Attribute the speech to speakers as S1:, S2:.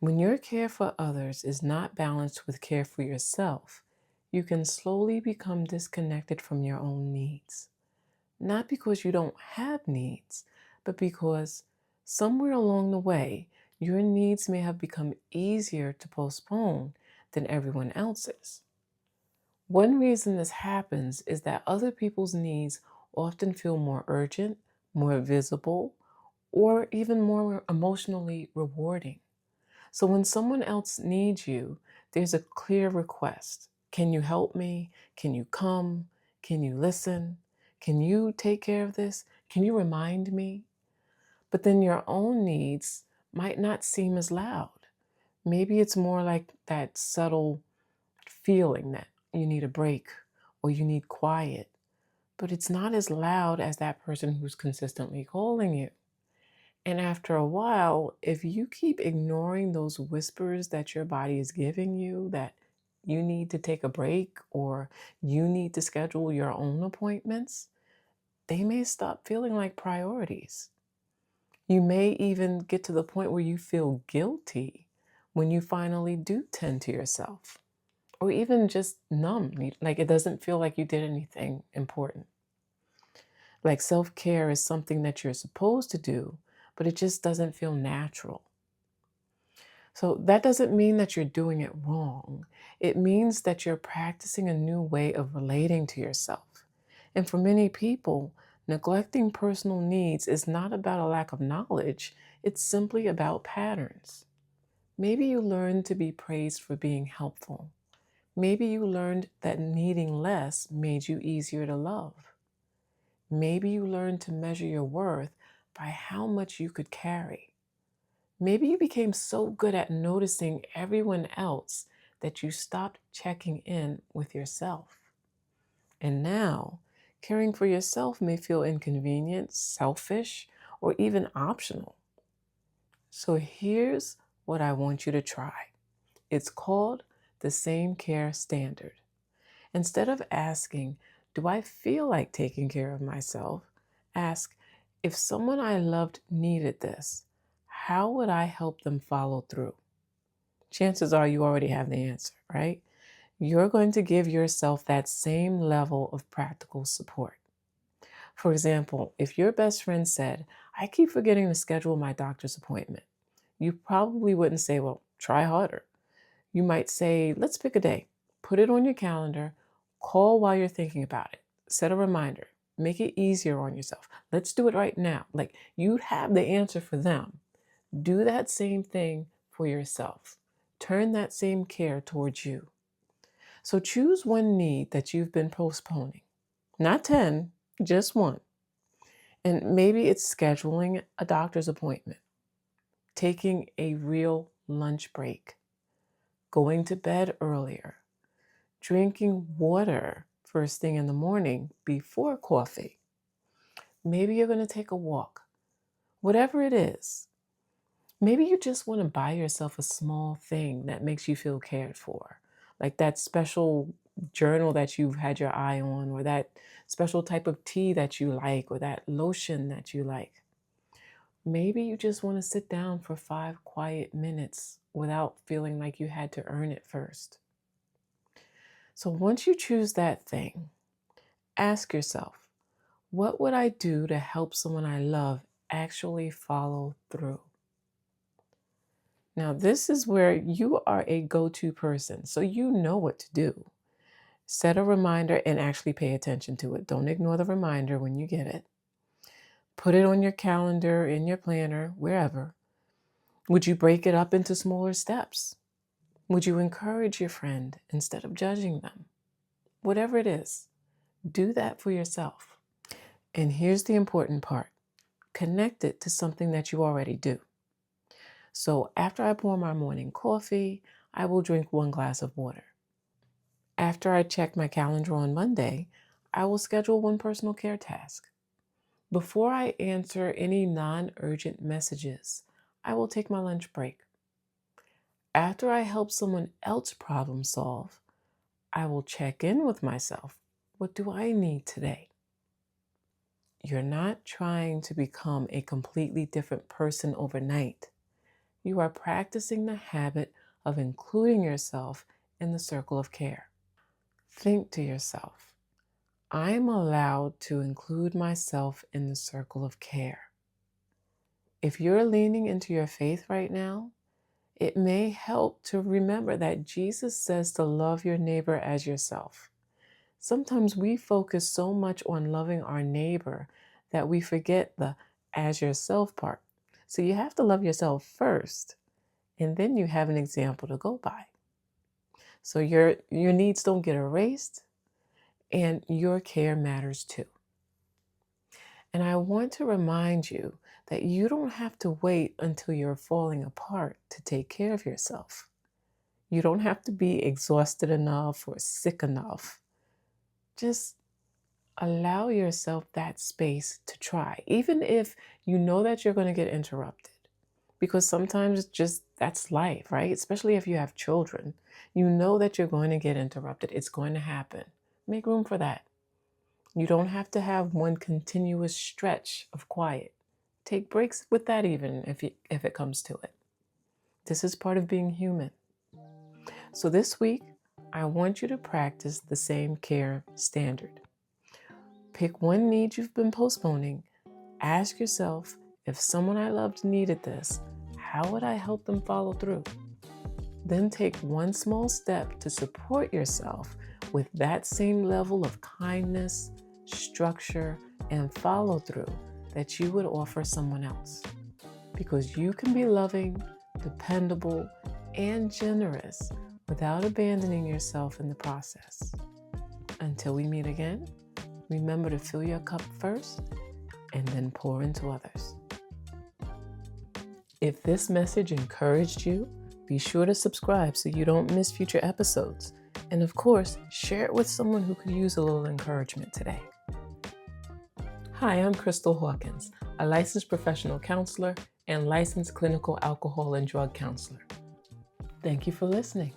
S1: When your care for others is not balanced with care for yourself, you can slowly become disconnected from your own needs. Not because you don't have needs, but because somewhere along the way, your needs may have become easier to postpone than everyone else's. One reason this happens is that other people's needs often feel more urgent, more visible, or even more emotionally rewarding. So when someone else needs you, there's a clear request. Can you help me? Can you come? Can you listen? Can you take care of this? Can you remind me? But then your own needs might not seem as loud. Maybe it's more like that subtle feeling that you need a break or you need quiet, but it's not as loud as that person who's consistently calling you. And after a while, if you keep ignoring those whispers that your body is giving you, that you need to take a break or you need to schedule your own appointments, they may stop feeling like priorities. You may even get to the point where you feel guilty when you finally do tend to yourself, or even just numb, like it doesn't feel like you did anything important. Like self care is something that you're supposed to do, but it just doesn't feel natural. So that doesn't mean that you're doing it wrong. It means that you're practicing a new way of relating to yourself. And for many people, neglecting personal needs is not about a lack of knowledge, it's simply about patterns. Maybe you learned to be praised for being helpful. Maybe you learned that needing less made you easier to love. Maybe you learned to measure your worth by how much you could carry. Maybe you became so good at noticing everyone else that you stopped checking in with yourself. And now, caring for yourself may feel inconvenient, selfish, or even optional. So here's what I want you to try. It's called the Same Care Standard. Instead of asking, do I feel like taking care of myself? Ask, if someone I loved needed this, how would I help them follow through? Chances are you already have the answer, right? You're going to give yourself that same level of practical support. For example, if your best friend said, I keep forgetting to schedule my doctor's appointment, you probably wouldn't say, well, try harder. You might say, let's pick a day, put it on your calendar, call while you're thinking about it, set a reminder, make it easier on yourself. Let's do it right now. Like you have the answer for them. Do that same thing for yourself. Turn that same care towards you. So choose one need that you've been postponing, not 10, just one. And maybe it's scheduling a doctor's appointment, taking a real lunch break, going to bed earlier, drinking water first thing in the morning before coffee. Maybe you're going to take a walk. Whatever it is, maybe you just want to buy yourself a small thing that makes you feel cared for, like that special journal that you've had your eye on, or that special type of tea that you like, or that lotion that you like. Maybe you just want to sit down for 5 quiet minutes without feeling like you had to earn it first. So once you choose that thing, ask yourself, what would I do to help someone I love actually follow through? Now, this is where you are a go to person, so you know what to do. Set a reminder and actually pay attention to it. Don't ignore the reminder when you get it. Put it on your calendar, in your planner, wherever. Would you break it up into smaller steps? Would you encourage your friend instead of judging them? Whatever it is, do that for yourself. And here's the important part, connect it to something that you already do. So after I pour my morning coffee, I will drink 1 glass of water. After I check my calendar on Monday, I will schedule one personal care task. Before I answer any non urgent messages, I will take my lunch break. After I help someone else problem solve, I will check in with myself. What do I need today? You're not trying to become a completely different person overnight. you are practicing the habit of including yourself in the circle of care. Think to yourself, I'm allowed to include myself in the circle of care. If you're leaning into your faith right now, it may help to remember that Jesus says to love your neighbor as yourself. Sometimes we focus so much on loving our neighbor that we forget the as yourself part. So you have to love yourself first, and then you have an example to go by. So your needs don't get erased, and your care matters too. And I want to remind you that you don't have to wait until you're falling apart to take care of yourself. You don't have to be exhausted enough or sick enough. Just allow yourself that space to try, even if you know that you're going to get interrupted. Because sometimes just that's life, right? Especially if you have children. You know that you're going to get interrupted. It's going to happen. Make room for that. You don't have to have one continuous stretch of quiet. Take breaks with that even if it comes to it. This is part of being human. So this week, I want you to practice the same care standard. Pick one need you've been postponing. Ask yourself, if someone I loved needed this, how would I help them follow through? Then take one small step to support yourself with that same level of kindness, structure, and follow through that you would offer someone else. Because you can be loving, dependable, and generous without abandoning yourself in the process. Until we meet again, remember to fill your cup first and then pour into others. If this message encouraged you, be sure to subscribe so you don't miss future episodes. And of course, share it with someone who could use a little encouragement today. Hi, I'm Crystal Hawkins, a licensed professional counselor and licensed clinical alcohol and drug counselor. Thank you for listening.